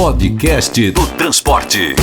Podcast do Transporte.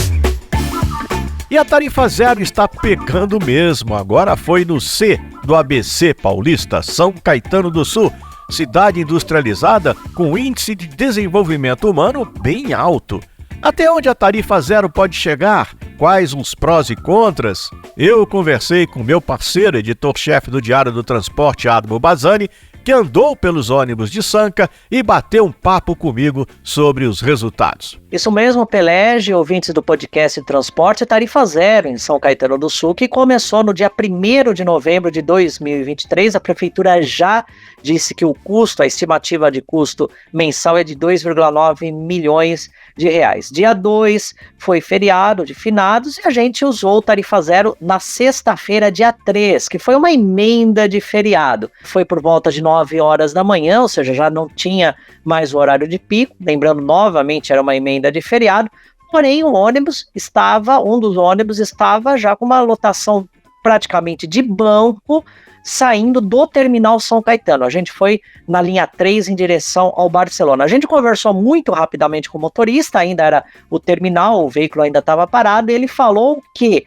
E a tarifa zero está pegando mesmo. Agora foi no C do ABC Paulista, São Caetano do Sul. Cidade industrializada com índice de desenvolvimento humano bem alto. Até onde a tarifa zero pode chegar? Quais os prós e contras? Eu conversei com meu parceiro, editor-chefe do Diário do Transporte, Admo Bazzani, que andou pelos ônibus de Sanca e bateu um papo comigo sobre os resultados. Isso mesmo, Pelege, ouvintes do podcast Transporte, tarifa zero em São Caetano do Sul, que começou no dia 1º de novembro de 2023. A prefeitura já disse que o custo, a estimativa de custo mensal é de 2,9 milhões de reais. Dia 2 foi feriado de finados e a gente usou tarifa zero na sexta-feira, dia 3, que foi uma emenda de feriado. Foi por volta de 9 horas da manhã, ou seja, já não tinha mais o horário de pico. Lembrando, novamente, era uma emenda de feriado, porém um dos ônibus estava já com uma lotação praticamente de banco, saindo do terminal São Caetano. A gente foi na linha 3 em direção ao Barcelona. A gente conversou muito rapidamente com o motorista, ainda era o terminal, o veículo ainda estava parado, e ele falou que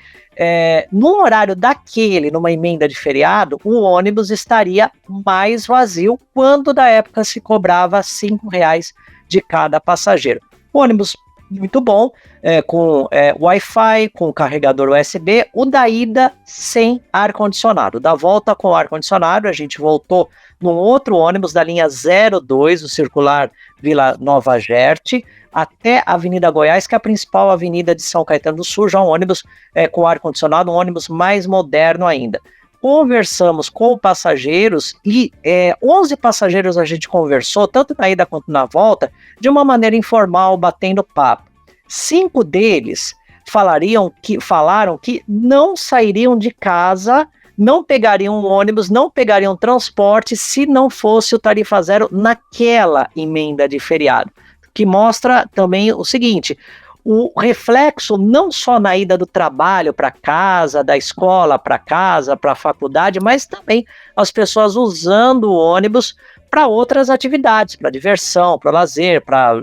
no horário daquele, numa emenda de feriado, o ônibus estaria mais vazio, quando da época se cobrava R$5 de cada passageiro. Ônibus muito bom, com Wi-Fi, com carregador USB, o da ida sem ar-condicionado. Da volta com ar-condicionado, a gente voltou num outro ônibus da linha 02, o circular Vila Nova Gerte, até a Avenida Goiás, que é a principal avenida de São Caetano do Sul, já um ônibus com ar-condicionado, um ônibus mais moderno ainda. Conversamos com passageiros e 11 passageiros a gente conversou, tanto na ida quanto na volta, de uma maneira informal, batendo papo. 5 deles falaram que não sairiam de casa, não pegariam um ônibus, não pegariam transporte se não fosse o tarifa zero naquela emenda de feriado. Que mostra também o seguinte: o reflexo não só na ida do trabalho para casa, da escola para casa, para a faculdade, mas também as pessoas usando o ônibus para outras atividades, para diversão, para lazer, para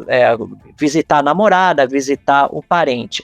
visitar a namorada, visitar o parente.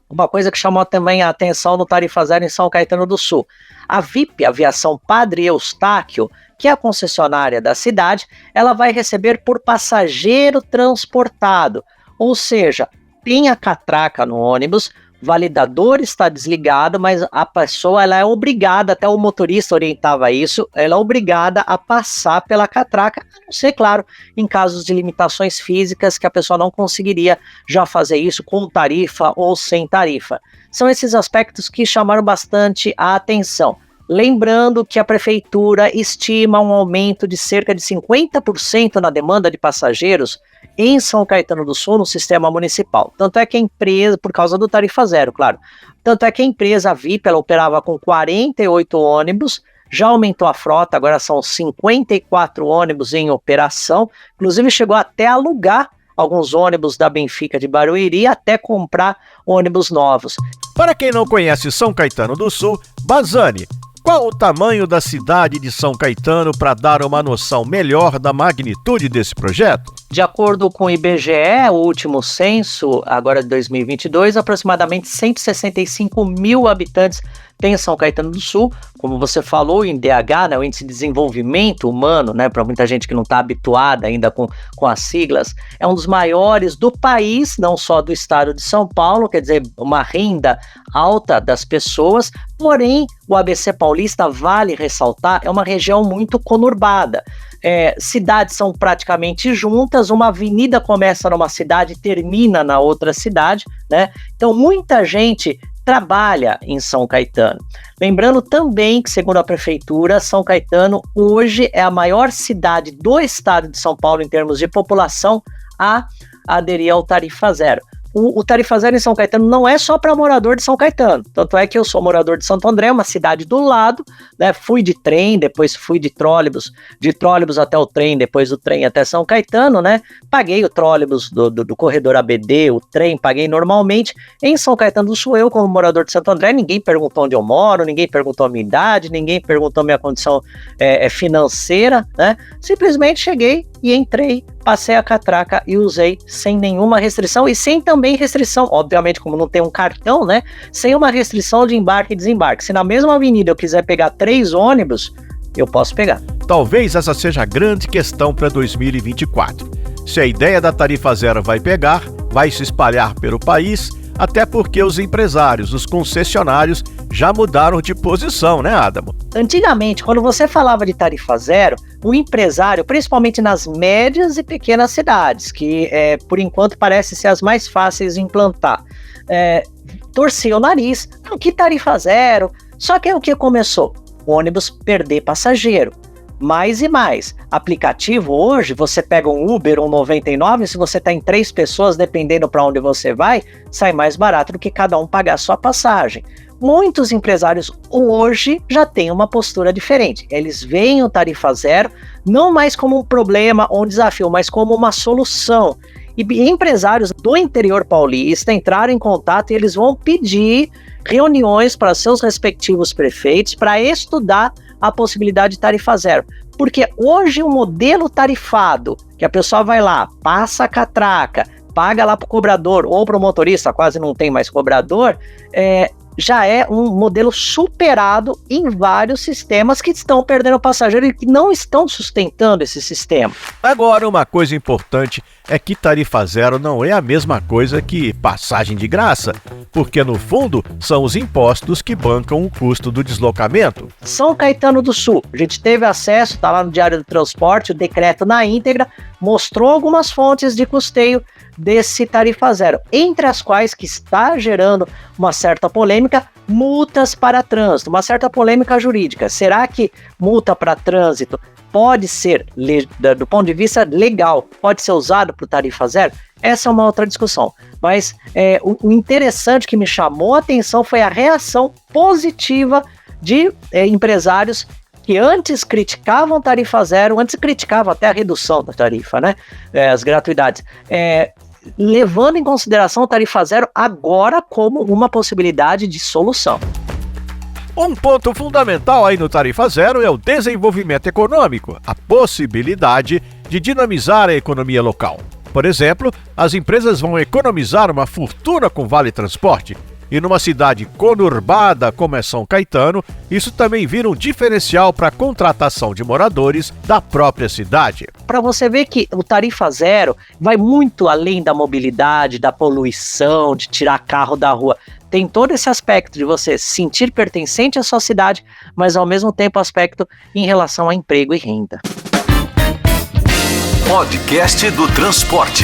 Uma coisa que chamou também a atenção no tarifa zero em São Caetano do Sul: a VIP, Aviação Padre Eustáquio, que é a concessionária da cidade, ela vai receber por passageiro transportado, ou seja, tem a catraca no ônibus, validador está desligado, mas a pessoa ela é obrigada, até o motorista orientava isso, ela é obrigada a passar pela catraca, a não ser, claro, em casos de limitações físicas que a pessoa não conseguiria já fazer isso com tarifa ou sem tarifa. São esses aspectos que chamaram bastante a atenção. Lembrando que a prefeitura estima um aumento de cerca de 50% na demanda de passageiros em São Caetano do Sul no sistema municipal. Tanto é que a empresa, por causa do tarifa zero, claro, tanto é que a empresa VIP, ela operava com 48 ônibus, já aumentou a frota, agora são 54 ônibus em operação, inclusive chegou até a alugar alguns ônibus da Benfica de Barueri, até comprar ônibus novos. Para quem não conhece São Caetano do Sul, Bazzani, qual o tamanho da cidade de São Caetano para dar uma noção melhor da magnitude desse projeto? De acordo com o IBGE, o último censo, agora de 2022, aproximadamente 165 mil habitantes tem São Caetano do Sul. Como você falou, o IDH, né, o Índice de Desenvolvimento Humano, né, para muita gente que não está habituada ainda com as siglas, é um dos maiores do país, não só do estado de São Paulo, quer dizer, uma renda alta das pessoas, porém, o ABC Paulista, vale ressaltar, é uma região muito conurbada. Cidades são praticamente juntas, uma avenida começa numa cidade e termina na outra cidade, né? Então muita gente trabalha em São Caetano. Lembrando também que, segundo a prefeitura, São Caetano hoje é a maior cidade do estado de São Paulo em termos de população a aderir ao tarifa zero. O tarifa zero em São Caetano não é só para morador de São Caetano, tanto é que eu sou morador de Santo André, uma cidade do lado, né? Fui de trem, depois fui de trólebus até o trem, depois do trem até São Caetano, né? Paguei o trólebus do corredor ABD, o trem, paguei normalmente. Em São Caetano do Sul, eu como morador de Santo André, ninguém perguntou onde eu moro, ninguém perguntou a minha idade, ninguém perguntou a minha condição financeira, né? Simplesmente cheguei, e entrei, passei a catraca e usei sem nenhuma restrição e sem também restrição, obviamente como não tem um cartão, né, sem uma restrição de embarque e desembarque. Se na mesma avenida eu quiser pegar 3 ônibus, eu posso pegar. Talvez essa seja a grande questão para 2024. Se a ideia da tarifa zero vai pegar, vai se espalhar pelo país, até porque os empresários, os concessionários, já mudaram de posição, né, Adamo? Antigamente, quando você falava de tarifa zero, o empresário, principalmente nas médias e pequenas cidades, que por enquanto parecem ser as mais fáceis de implantar, torcia o nariz. Não, que tarifa zero? Só que o que começou? O ônibus perder passageiro. Mais e mais. Aplicativo hoje, você pega um Uber, um 99, se você está em 3 pessoas, dependendo para onde você vai, sai mais barato do que cada um pagar a sua passagem. Muitos empresários hoje já têm uma postura diferente. Eles veem o tarifa zero não mais como um problema ou um desafio, mas como uma solução. E empresários do interior paulista entraram em contato e eles vão pedir reuniões para seus respectivos prefeitos para estudar a possibilidade de tarifa zero. Porque hoje o modelo tarifado, que a pessoa vai lá, passa a catraca, paga lá para o cobrador ou para o motorista, quase não tem mais cobrador, já é um modelo superado em vários sistemas que estão perdendo passageiro e que não estão sustentando esse sistema. Agora, uma coisa importante é que tarifa zero não é a mesma coisa que passagem de graça, porque no fundo são os impostos que bancam o custo do deslocamento. São Caetano do Sul, a gente teve acesso, está lá no Diário do Transporte, o decreto na íntegra, mostrou algumas fontes de custeio desse tarifa zero, entre as quais que está gerando uma certa polêmica, multas para trânsito, uma certa polêmica jurídica. Será que multa para trânsito pode ser, do ponto de vista legal, pode ser usado para o tarifa zero? Essa é uma outra discussão. Mas o interessante que me chamou a atenção foi a reação positiva de empresários que antes criticavam tarifa zero, antes criticavam até a redução da tarifa, né? As gratuidades. Levando em consideração a tarifa zero agora como uma possibilidade de solução. Um ponto fundamental aí no tarifa zero é o desenvolvimento econômico, a possibilidade de dinamizar a economia local. Por exemplo, as empresas vão economizar uma fortuna com Vale Transporte. E numa cidade conurbada como é São Caetano, isso também vira um diferencial para a contratação de moradores da própria cidade. Para você ver que o tarifa zero vai muito além da mobilidade, da poluição, de tirar carro da rua. Tem todo esse aspecto de você se sentir pertencente à sua cidade, mas ao mesmo tempo aspecto em relação a emprego e renda. Podcast do Transporte.